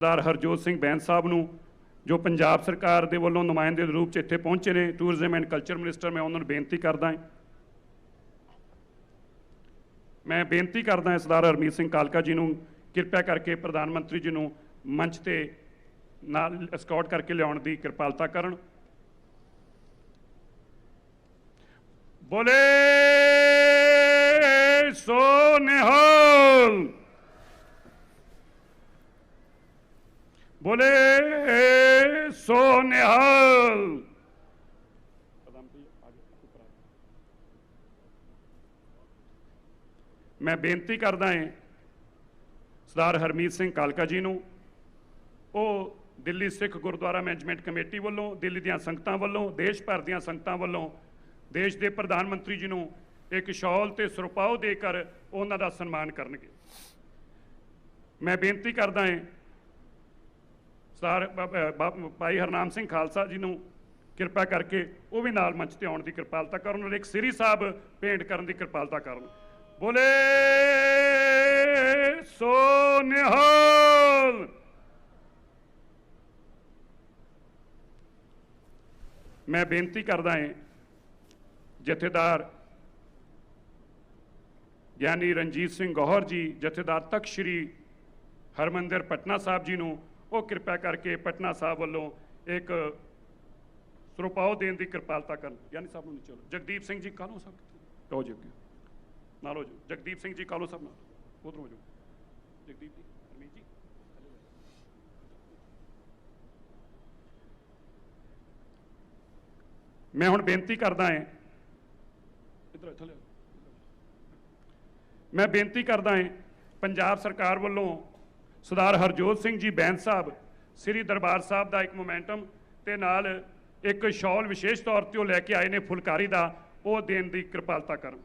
सरदार हरजोत सिंह बैंस साहब नूं जो पंजाब सरकार दे वल्लों नुमाइंदे दे रूप च इत्थे पहुंचे ने टूरिज्म एंड कल्चर मिनिस्टर मैं उन्होंने बेनती करदा हां सरदार हरमीत सिंह कालका जी नूं किरपा करके प्रधानमंत्री जी नूं मंच ते नाल एस्कॉर्ट करके लियाउण दी किरपालता करन। बोले सो निहाल, बोले सो निहाल। मैं बेनती करदा हां सरदार हरमीत सिंह कालका जी नूं वो दिल्ली सिख गुरुद्वारा मैनेजमेंट कमेटी वालों दिल्ली दियां संगतां वालों देश भर दियां संगतां वालों देश के प्रधानमंत्री जी नूं एक शॉल ते सुरपाओ देकर उन्हां दा सन्मान करनगे। मैं बेनती करदा हां सरदार भाई हरनाम सिंह खालसा जी नूं किरपा करके वो भी नाल मंच ते आउण दी किरपालता करन और एक सिरी साहब भेंट करन दी किरपालता करन। बोले सो निहाल। मैं बेनती करदा हां जथेदार ज्ञानी रणजीत सिंह गौहर जी जथेदार तख्त श्री हरमंदिर पटना साहब जी नूं वो किरपा करके पटना साहब वालों एक सुरपाओ देने की किरपालता कर। यानी साहब नूं चलो जगदीप सिंह जी कालो साहब लो जी नाल हो जाओ, जगदीप सिंह जी कालो साहब नाल उधर हो जाओ, जगदीप जी हरमीत जी मैं हुण बेनती करदा हां इधर थले मैं बेनती करदा हां पंजाब सरकार वालों सरदार हरजोत सिंह जी बैंस साहब श्री दरबार साहब का एक मोमेंटम ते नाल एक शॉल विशेष तौर पर लैके आए ने फुलकारी का वो देने की किरपालता कर।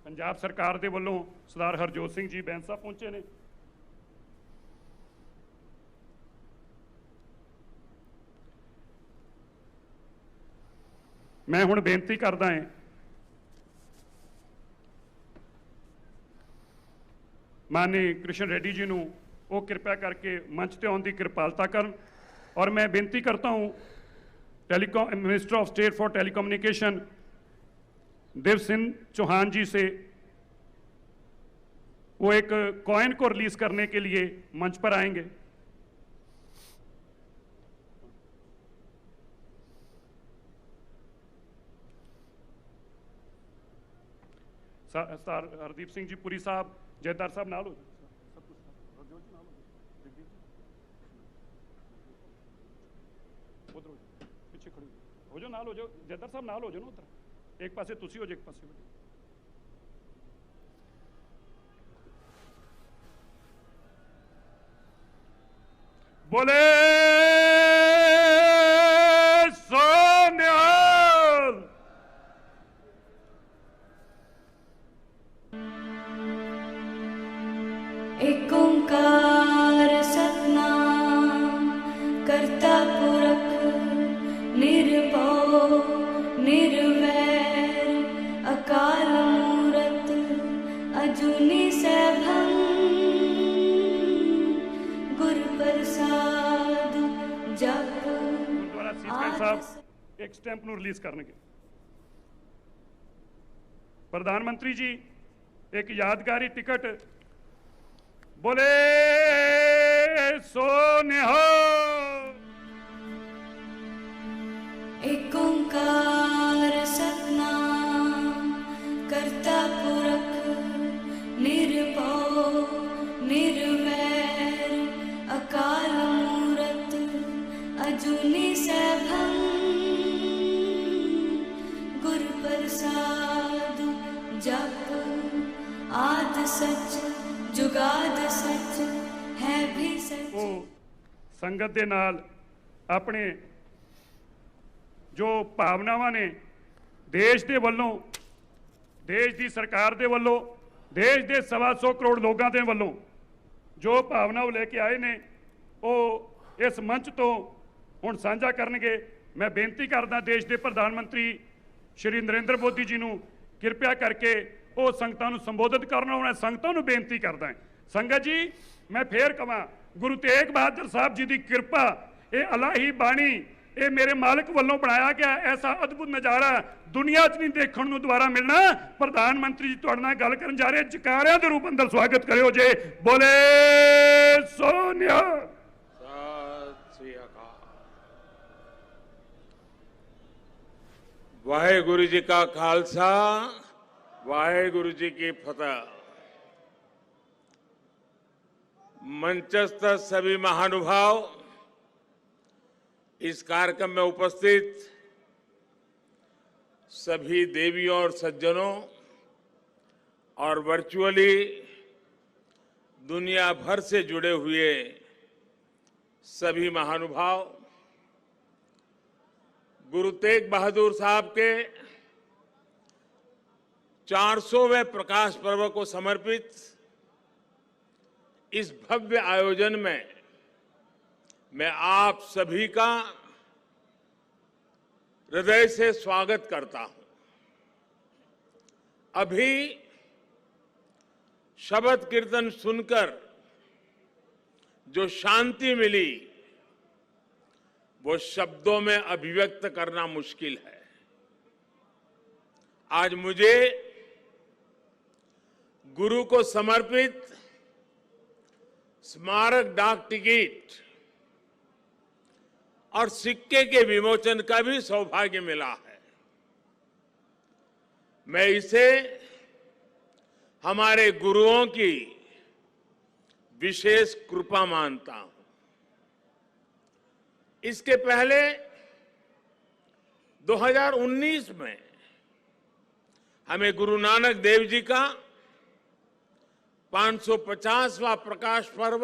पंजाब सरकार दे वल्लों सरदार हरजोत सिंह जी बैंस साहब पहुंचे ने। मैं हुण बेनती करदा हां माननीय कृष्ण रेड्डी जी नूं वो कृपा करके मंच ते आउण दी किरपालता करन। और मैं बेनती करता हूं telecom minister of state for telecommunication Dev Singh Chauhan ji से वो एक कॉइन को रिलीज करने के लिए मंच पर आएंगे। सरदार हरदीप सिंह जी पुरी साहब जयदार साहब नाल हो उधर पिछे खड़े हो जाओ, नाल हो जाओ, जयदार साहब नाल हो जाओ ना उधर एक पासे तुसी हो जाओ एक पासे हो जाओ। बोले सो निहाल। एक ओंकार सतनाम करता पुरख निर्भव निर्वैर अकाल मूरत अजूनी सैभं गुर प्रसाद जप। गुरुद्वारा सीसगंज साहब एक स्टैंप नूं रिलीज करनगे। प्रधानमंत्री जी एक यादगारी टिकट बोले सो निहाल। एक ओंकार सतनाम करता पुरख निर्भव निर्वैर अकाल मूरत अजूनी सैभं गुर प्रसाद जप। आद सच जुगाद सच है भी सच। वो संगत दे नाल अपने जो भावनावां ने देश दे वल्लों देश की सरकार दे वल्लों देश के 125 करोड़ लोगों के वल्लों जो भावना वो लेके आए ने वो इस मंच तो हुण साझा करनगे। मैं बेनती करदा देश के प्रधानमंत्री ਸ਼੍ਰੀ ਨਰਿੰਦਰ ਮੋਦੀ ਜੀ ਨੂੰ ਕਿਰਪਾ ਕਰਕੇ ਉਹ ਸੰਗਤਾਂ ਨੂੰ ਸੰਬੋਧਿਤ ਕਰਨ ਆਉਣਾ। ਸੰਗਤਾਂ ਨੂੰ ਬੇਨਤੀ ਕਰਦਾ ਹਾਂ, ਸੰਗਤ ਜੀ ਮੈਂ ਫੇਰ ਕਹਾਂ, ਗੁਰੂ ਤੇਗ ਬਹਾਦਰ ਸਾਹਿਬ ਜੀ ਦੀ ਕਿਰਪਾ, ਇਹ ਅਲਾਹੀ ਬਾਣੀ, ਇਹ ਮੇਰੇ ਮਾਲਕ ਵੱਲੋਂ ਬਣਾਇਆ ਗਿਆ ਐਸਾ ਅਦਭੁਤ ਨਜ਼ਾਰਾ ਦੁਨੀਆ 'ਚ ਨਹੀਂ ਦੇਖਣ ਨੂੰ ਦੁਬਾਰਾ ਮਿਲਣਾ। ਪ੍ਰਧਾਨ ਮੰਤਰੀ ਜੀ ਤੁਹਾਡੇ ਨਾਲ ਗੱਲ ਕਰਨ ਜਾ ਰਹੇ, ਜਕਾਰਿਆਂ ਦੇ ਰੂਪ ਅੰਦਰ ਸਵਾਗਤ ਕਰਿਓ ਜੇ। ਬੋਲੇ ਸੋਨਿਆ। वाहेगुरु जी का खालसा, वाहेगुरु जी की फतह। मंचस्थ सभी महानुभाव, इस कार्यक्रम में उपस्थित सभी देवियों और सज्जनों और वर्चुअली दुनिया भर से जुड़े हुए सभी महानुभाव, गुरु तेग बहादुर साहब के 400वें प्रकाश पर्व को समर्पित इस भव्य आयोजन में मैं आप सभी का हृदय से स्वागत करता हूं। अभी शब्द कीर्तन सुनकर जो शांति मिली वो शब्दों में अभिव्यक्त करना मुश्किल है। आज मुझे गुरु को समर्पित स्मारक डाक टिकट और सिक्के के विमोचन का भी सौभाग्य मिला है। मैं इसे हमारे गुरुओं की विशेष कृपा मानता हूं। इसके पहले 2019 में हमें गुरु नानक देव जी का 550वां प्रकाश पर्व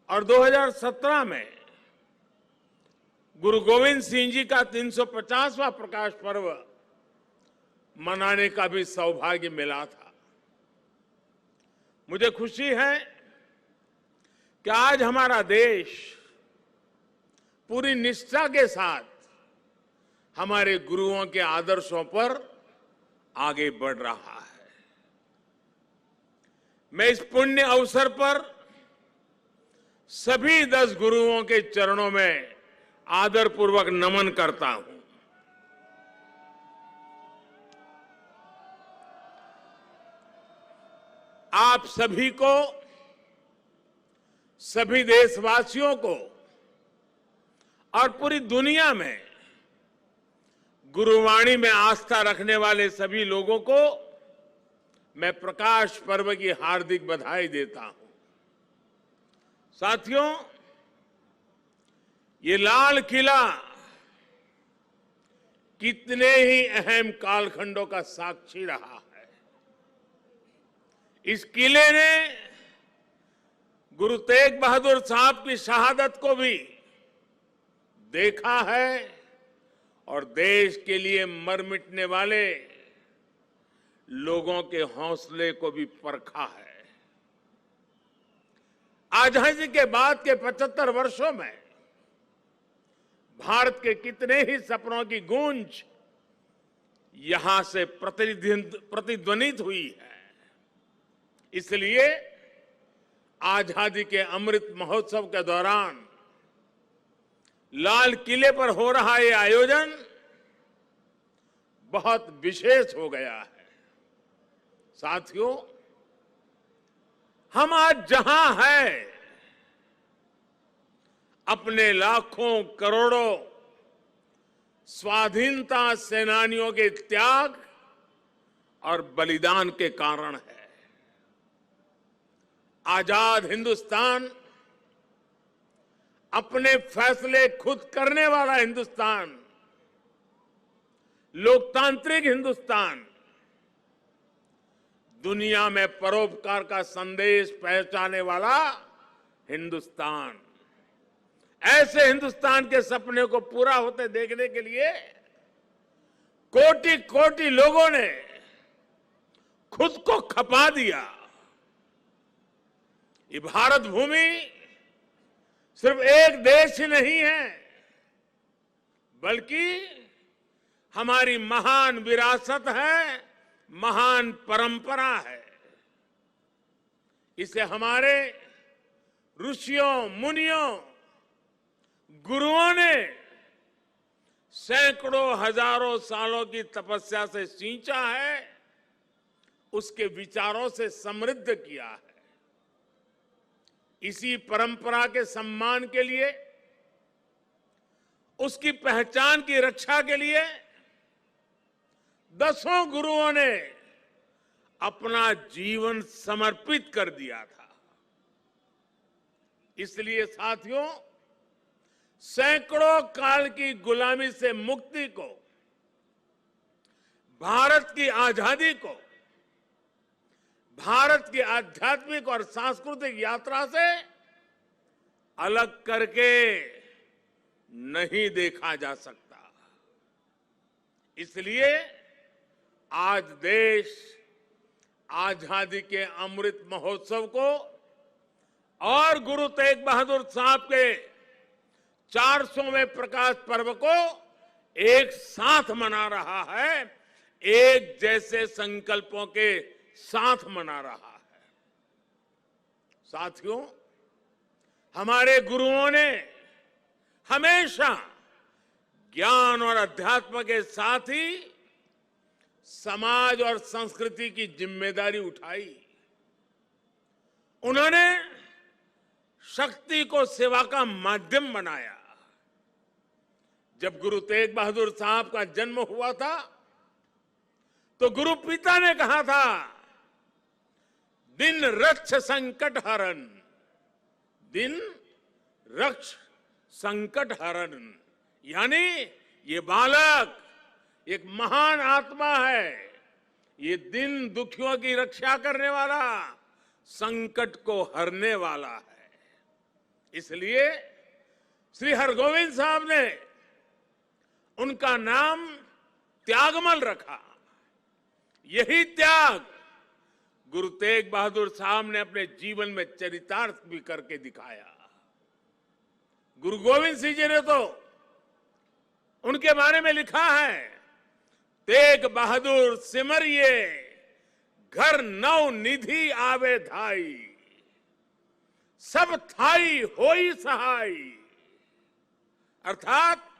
और 2017 में गुरु गोविंद सिंह जी का 350वां प्रकाश पर्व मनाने का भी सौभाग्य मिला था। मुझे खुशी है कि आज हमारा देश पूरी निष्ठा के साथ हमारे गुरुओं के आदर्शों पर आगे बढ़ रहा है। मैं इस पुण्य अवसर पर सभी 10 गुरुओं के चरणों में आदरपूर्वक नमन करता हूं। आप सभी को, सभी देशवासियों को और पूरी दुनिया में गुरुवाणी में आस्था रखने वाले सभी लोगों को मैं प्रकाश पर्व की हार्दिक बधाई देता हूं। साथियों, ये लाल किला कितने ही अहम कालखंडों का साक्षी रहा है। इस किले ने गुरु तेग बहादुर साहब की शहादत को भी देखा है और देश के लिए मर मिटने वाले लोगों के हौसले को भी परखा है। आजादी के बाद के 75 वर्षों में भारत के कितने ही सपनों की गूंज यहां से प्रतिध्वनित हुई है। इसलिए आजादी के अमृत महोत्सव के दौरान लाल किले पर हो रहा ये आयोजन बहुत विशेष हो गया है। साथियों, हम आज जहां हैं, अपने लाखों करोड़ों स्वाधीनता सेनानियों के त्याग और बलिदान के कारण है। आजाद हिंदुस्तान, अपने फैसले खुद करने वाला हिंदुस्तान, लोकतांत्रिक हिंदुस्तान, दुनिया में परोपकार का संदेश पहुंचाने वाला हिंदुस्तान, ऐसे हिंदुस्तान के सपने को पूरा होते देखने के लिए कोटि कोटि लोगों ने खुद को खपा दिया। ये भारत भूमि सिर्फ एक देश ही नहीं है, बल्कि हमारी महान विरासत है, महान परंपरा है। इसे हमारे ऋषियों, मुनियों, गुरुओं ने सैकड़ों हजारों सालों की तपस्या से सींचा है, उसके विचारों से समृद्ध किया है। इसी परंपरा के सम्मान के लिए, उसकी पहचान की रक्षा के लिए दसों गुरुओं ने अपना जीवन समर्पित कर दिया था। इसलिए साथियों, सैकड़ों काल की गुलामी से मुक्ति को, भारत की आजादी को, भारत की आध्यात्मिक और सांस्कृतिक यात्रा से अलग करके नहीं देखा जा सकता। इसलिए आज देश आजादी के अमृत महोत्सव को और गुरु तेग बहादुर साहब के 400वें प्रकाश पर्व को एक साथ मना रहा है, एक जैसे संकल्पों के साथ मना रहा है। साथियों, हमारे गुरुओं ने हमेशा ज्ञान और अध्यात्म के साथ ही समाज और संस्कृति की जिम्मेदारी उठाई। उन्होंने शक्ति को सेवा का माध्यम बनाया। जब गुरु तेग बहादुर साहब का जन्म हुआ था तो गुरु पिता ने कहा था, दिन रक्ष संकट हरण, दिन रक्ष संकट हरण, यानी ये बालक एक महान आत्मा है, ये दिन दुखियों की रक्षा करने वाला, संकट को हरने वाला है। इसलिए श्री हरगोविंद साहब ने उनका नाम त्यागमल रखा। यही त्याग गुरु तेग बहादुर साहब ने अपने जीवन में चरितार्थ भी करके दिखाया। गुरु गोविंद सिंह जी ने तो उनके बारे में लिखा है, तेग बहादुर सिमरिए घर नव निधि आवे धाई, सब थाई होई सहाय। अर्थात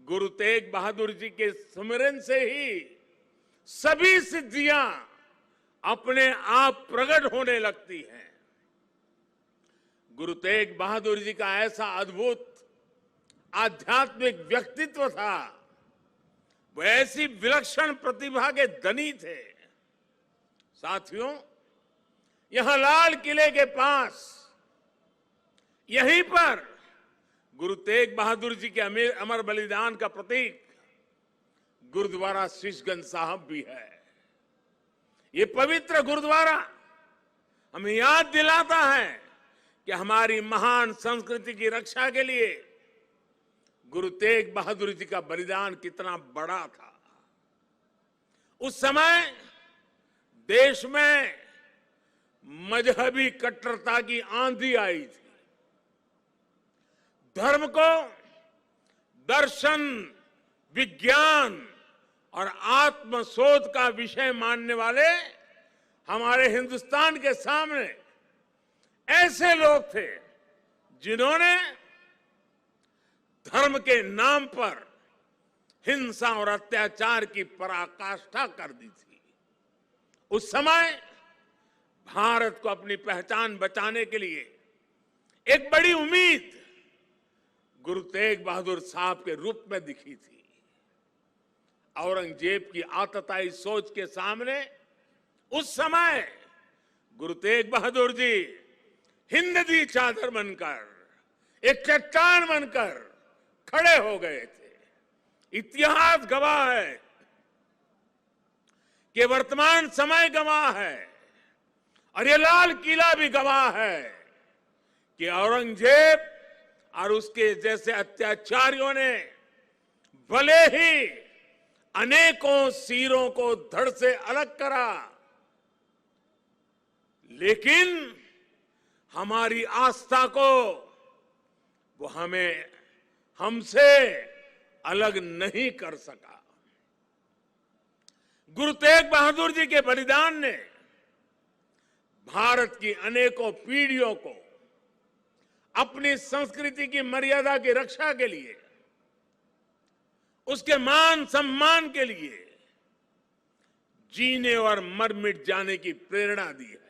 गुरु तेग बहादुर जी के स्मरण से ही सभी सिद्धियां अपने आप प्रकट होने लगती हैं। गुरु तेग बहादुर जी का ऐसा अद्भुत आध्यात्मिक व्यक्तित्व था, वो ऐसी विलक्षण प्रतिभा के धनी थे। साथियों, यहां लाल किले के पास, यहीं पर गुरु तेग बहादुर जी के अमर बलिदान का प्रतीक गुरुद्वारा शीशगंज साहब भी है। ये पवित्र गुरुद्वारा हमें याद दिलाता है कि हमारी महान संस्कृति की रक्षा के लिए गुरु तेग बहादुर जी का बलिदान कितना बड़ा था। उस समय देश में मजहबी कट्टरता की आंधी आई थी। धर्म को दर्शन, विज्ञान और आत्मशोध का विषय मानने वाले हमारे हिंदुस्तान के सामने ऐसे लोग थे जिन्होंने धर्म के नाम पर हिंसा और अत्याचार की पराकाष्ठा कर दी थी। उस समय भारत को अपनी पहचान बचाने के लिए एक बड़ी उम्मीद गुरु तेग बहादुर साहब के रूप में दिखी थी। औरंगजेब की आतताई सोच के सामने उस समय गुरु तेग बहादुर जी हिंद दी चादर बनकर, एक चट्टान बनकर खड़े हो गए थे। इतिहास गवाह है कि वर्तमान समय गवाह है और ये लाल किला भी गवाह है कि औरंगजेब और उसके जैसे अत्याचारियों ने भले ही अनेकों सिरों को धड़ से अलग करा, लेकिन हमारी आस्था को वो हमसे अलग नहीं कर सका। गुरु तेग बहादुर जी के बलिदान ने भारत की अनेकों पीढ़ियों को अपनी संस्कृति की मर्यादा की रक्षा के लिए, उसके मान सम्मान के लिए जीने और मर मिट जाने की प्रेरणा दी है।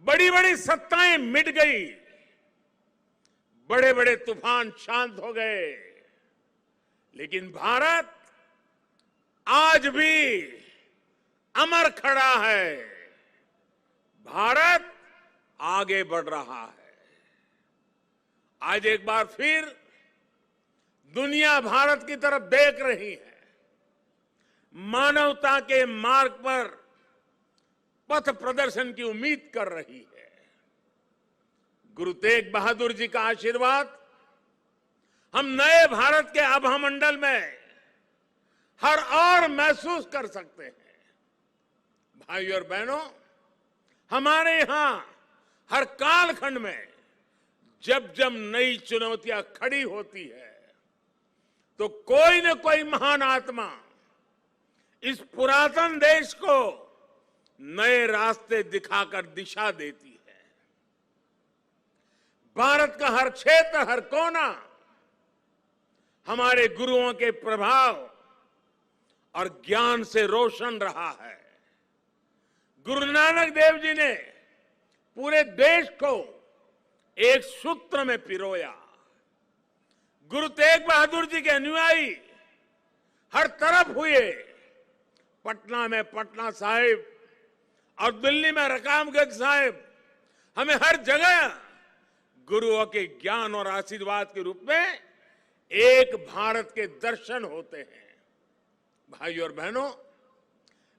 बड़ी बड़ी सत्ताएं मिट गई, बड़े बड़े तूफान शांत हो गए, लेकिन भारत आज भी अमर खड़ा है। भारत आगे बढ़ रहा है। आज एक बार फिर दुनिया भारत की तरफ देख रही है। मानवता के मार्ग पर पथ प्रदर्शन की उम्मीद कर रही है। गुरु तेग बहादुर जी का आशीर्वाद हम नए भारत के आभा मंडल में हर और महसूस कर सकते हैं। भाइयों और बहनों, हमारे यहां हर कालखंड में जब जब नई चुनौतियां खड़ी होती है तो कोई न कोई महान आत्मा इस पुरातन देश को नए रास्ते दिखाकर दिशा देती है। भारत का हर क्षेत्र, हर कोना हमारे गुरुओं के प्रभाव और ज्ञान से रोशन रहा है। गुरु नानक देव जी ने पूरे देश को एक सूत्र में पिरोया। गुरु तेग बहादुर जी के अनुयायी हर तरफ हुए। पटना में पटना साहिब और दिल्ली में रकाबगंज साहिब, हमें हर जगह गुरुओं के ज्ञान और आशीर्वाद के रूप में एक भारत के दर्शन होते हैं। भाइयों और बहनों,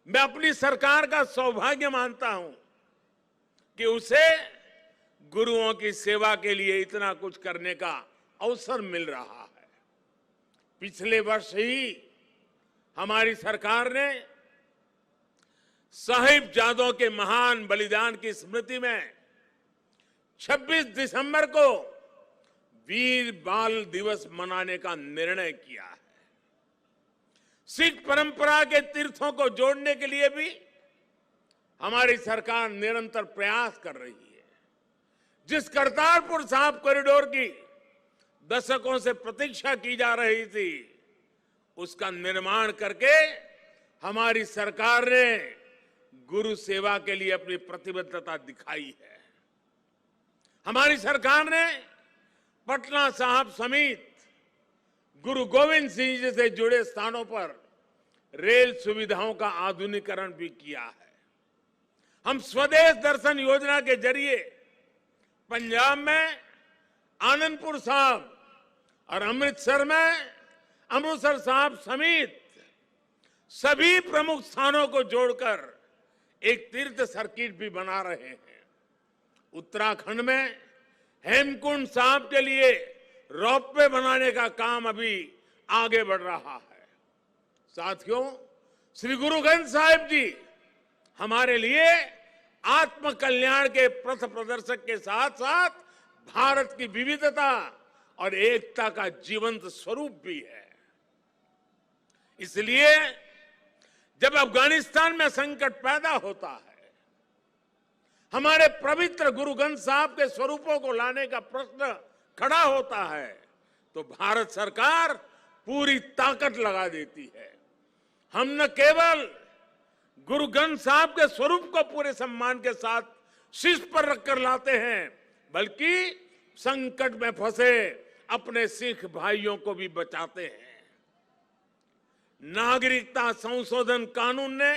मैं अपनी सरकार का सौभाग्य मानता हूं कि उसे गुरुओं की सेवा के लिए इतना कुछ करने का अवसर मिल रहा है। पिछले वर्ष ही हमारी सरकार ने साहिबजादों के महान बलिदान की स्मृति में 26 दिसंबर को वीर बाल दिवस मनाने का निर्णय किया है। सिख परंपरा के तीर्थों को जोड़ने के लिए भी हमारी सरकार निरंतर प्रयास कर रही है। जिस करतारपुर साहिब कॉरिडोर की दशकों से प्रतीक्षा की जा रही थी, उसका निर्माण करके हमारी सरकार ने गुरु सेवा के लिए अपनी प्रतिबद्धता दिखाई है। हमारी सरकार ने पटना साहिब समेत गुरु गोविंद सिंह जी से जुड़े स्थानों पर रेल सुविधाओं का आधुनिकीकरण भी किया है। हम स्वदेश दर्शन योजना के जरिए पंजाब में आनंदपुर साहिब और अमृतसर में अमृतसर साहिब समेत सभी प्रमुख स्थानों को जोड़कर एक तीर्थ सर्किट भी बना रहे हैं। उत्तराखंड में हेमकुंड साहिब के लिए रोपवे बनाने का काम अभी आगे बढ़ रहा है। साथियों, श्री गुरु ग्रंथ साहिब जी हमारे लिए आत्म कल्याण के पथ प्रदर्शक के साथ साथ भारत की विविधता और एकता का जीवंत स्वरूप भी है। इसलिए जब अफगानिस्तान में संकट पैदा होता है, हमारे पवित्र गुरु ग्रंथ साहिब के स्वरूपों को लाने का प्रश्न खड़ा होता है, तो भारत सरकार पूरी ताकत लगा देती है। हम न केवल गुरु ग्रंथ साहिब के स्वरूप को पूरे सम्मान के साथ शीर्ष पर रखकर लाते हैं, बल्कि संकट में फंसे अपने सिख भाइयों को भी बचाते हैं। नागरिकता संशोधन कानून ने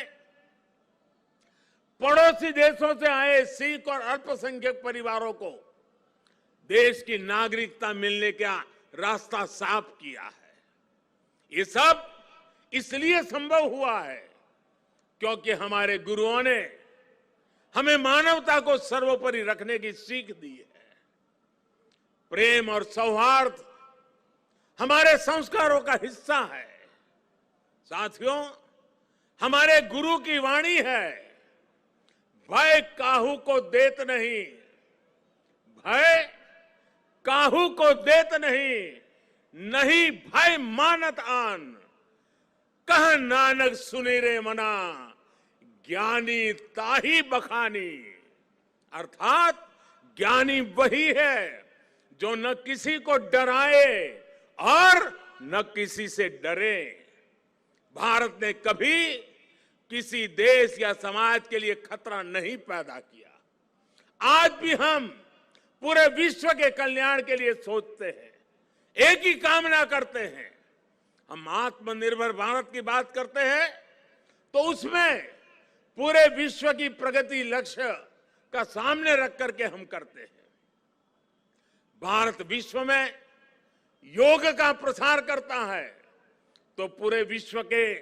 पड़ोसी देशों से आए सिख और अल्पसंख्यक परिवारों को देश की नागरिकता मिलने का रास्ता साफ किया है। ये सब इसलिए संभव हुआ है क्योंकि हमारे गुरुओं ने हमें मानवता को सर्वोपरि रखने की सीख दी है। प्रेम और सौहार्द हमारे संस्कारों का हिस्सा है। साथियों, हमारे गुरु की वाणी है, भय काहू को देत नहीं, भय काहू को देत नहीं, नहीं भय मानत आन। कह नानक सुनी रे मना, ज्ञानी ताही बखानी। अर्थात ज्ञानी वही है जो न किसी को डराए और न किसी से डरे। भारत ने कभी किसी देश या समाज के लिए खतरा नहीं पैदा किया। आज भी हम पूरे विश्व के कल्याण के लिए सोचते हैं, एक ही कामना करते हैं। हम आत्मनिर्भर भारत की बात करते हैं तो उसमें पूरे विश्व की प्रगति लक्ष्य का सामने रख करके हम करते हैं। भारत विश्व में योग का प्रसार करता है तो पूरे विश्व के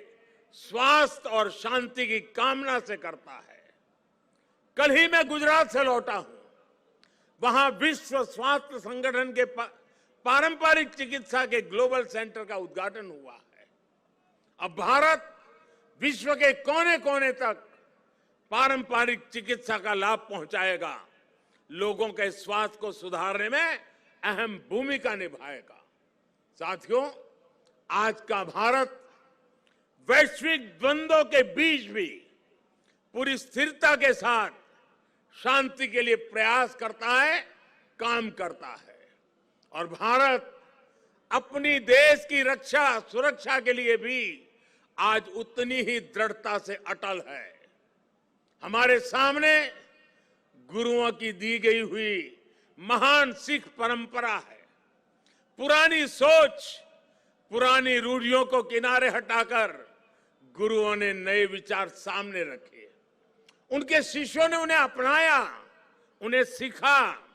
स्वास्थ्य और शांति की कामना से करता है। कल ही मैं गुजरात से लौटा हूं, वहां विश्व स्वास्थ्य संगठन के पारंपरिक चिकित्सा के ग्लोबल सेंटर का उद्घाटन हुआ है। अब भारत विश्व के कोने कोने तक पारंपरिक चिकित्सा का लाभ पहुंचाएगा, लोगों के स्वास्थ्य को सुधारने में अहम भूमिका निभाएगा। साथियों, आज का भारत वैश्विक द्वंद्वों के बीच भी पूरी स्थिरता के साथ शांति के लिए प्रयास करता है, काम करता है। और भारत अपनी देश की रक्षा सुरक्षा के लिए भी आज उतनी ही दृढ़ता से अटल है। हमारे सामने गुरुओं की दी गई हुई महान सिख परंपरा है। पुरानी सोच, पुरानी रूढ़ियों को किनारे हटाकर गुरुओं ने नए विचार सामने रखे। उनके शिष्यों ने उन्हें अपनाया, उन्हें सीखा।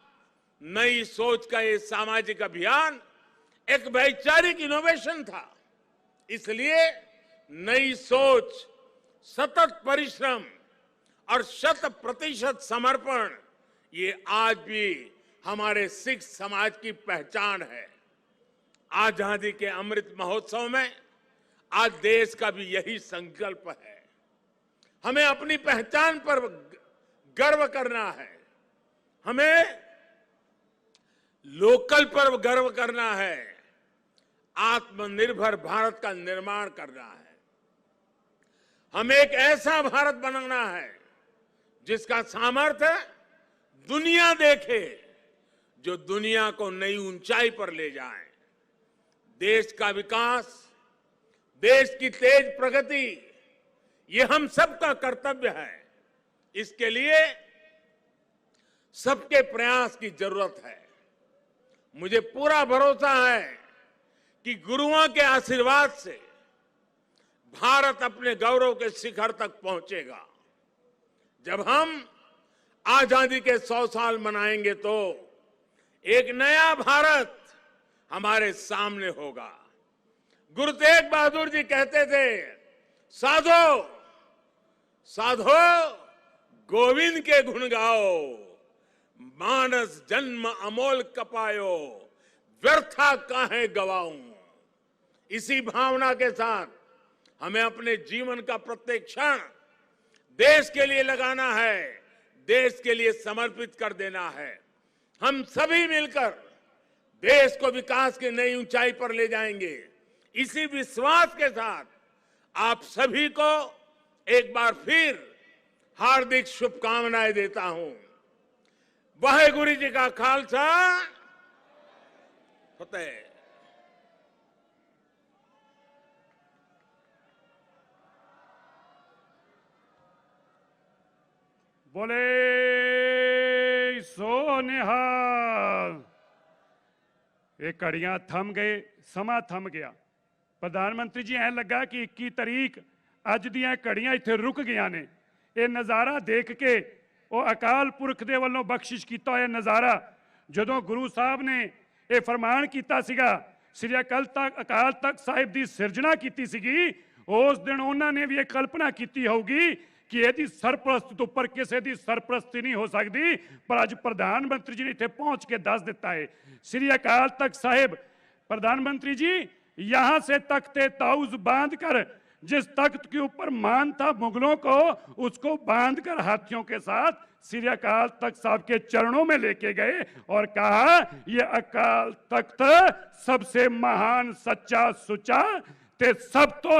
नई सोच का ये सामाजिक अभियान एक वैचारिक इनोवेशन था। इसलिए नई सोच, सतत परिश्रम और 100% समर्पण ये आज भी हमारे सिख समाज की पहचान है। आजादी के अमृत महोत्सव में आज देश का भी यही संकल्प है। हमें अपनी पहचान पर गर्व करना है, हमें लोकल पर गर्व करना है, आत्मनिर्भर भारत का निर्माण करना है। हमें एक ऐसा भारत बनाना है जिसका सामर्थ्य दुनिया देखे, जो दुनिया को नई ऊंचाई पर ले जाए। देश का विकास, देश की तेज प्रगति, ये हम सबका कर्तव्य है। इसके लिए सबके प्रयास की जरूरत है। मुझे पूरा भरोसा है कि गुरुओं के आशीर्वाद से भारत अपने गौरव के शिखर तक पहुंचेगा। जब हम आजादी के 100 साल मनाएंगे तो एक नया भारत हमारे सामने होगा। गुरु तेग बहादुर जी कहते थे, साधो साधो गोविंद के गुण गाओ, मानस जन्म अमोल कपायो, व्यर्था काहे गवाऊं। इसी भावना के साथ हमें अपने जीवन का प्रत्येक क्षण देश के लिए लगाना है, देश के लिए समर्पित कर देना है। हम सभी मिलकर देश को विकास की नई ऊंचाई पर ले जाएंगे। इसी विश्वास के साथ आप सभी को एक बार फिर हार्दिक शुभकामनाएं देता हूं। वाहेगुरु जी का खालसा, फतेह। बोले सो निहाल। ये घड़ियां थम गए, समा थम गया। प्रधानमंत्री जी ऐ लगा कि 21 तारीख अज दियां घड़ियां इत्थे रुक गईयां ने। ये नज़ारा देख के वो अकाल पुरख दे वल्लों बख्शिश किया होया नज़ारा, जदों गुरु साहब ने ये फरमान किया सीगा, श्री अकाल तख्त साहिब की सिरजना की सीगी, उस दिन उन्होंने भी एक कल्पना की होगी कि यदि सरप्रस्ती तो उपर किसी की सरप्रस्ती नहीं हो सकती, पर अज प्रधानमंत्री जी ने इत्थे पहुंच के दस दिता है। श्री अकाल तख्त साहिब, प्रधानमंत्री जी यहां से तख्ते ताऊज बांध कर, जिस तख्त के ऊपर मान था मुगलों को, उसको बांधकर हाथियों के साथ श्री अकाल तख्त साहब के चरणों में लेके गए और कहा, ये अकाल तख्त सबसे महान सच्चा सुचा ते सब तो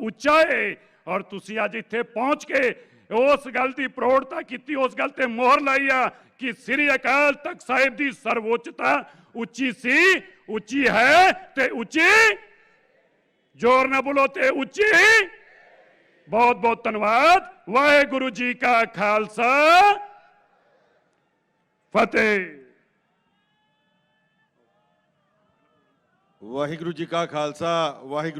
ਉੱਚਾ ਹੈ ਔਰ ਤੁਸੀਂ ਅੱਜ ਇੱਥੇ ਪਹੁੰਚ ਕੇ ਉਸ ਗੱਲ ਦੀ ਪ੍ਰੋੜਤਾ ਕੀਤੀ, ਉਸ ਗੱਲ ਤੇ ਮੋਹਰ ਲਾਈ ਆ ਕਿ ਸ੍ਰੀ ਅਕਾਲ ਤਖਤ ਸਾਹਿਬ ਦੀ ਸਰਵਉੱਚਤਾ ਉੱਚੀ ਸੀ, ਉੱਚੀ ਹੈ ਤੇ ਉੱਚੀ, ਜ਼ੋਰ ਨਾਲ ਬੋਲੋ, ਤੇ ਉੱਚੀ। ਬਹੁਤ ਬਹੁਤ ਧੰਨਵਾਦ। ਵਾਹਿਗੁਰੂ ਜੀ ਕਾ ਖਾਲਸਾ, ਫਤਿਹ। ਵਾਹਿਗੁਰੂ ਜੀ ਕਾ ਖਾਲਸਾ, ਵਾਹਿਗੁਰੂ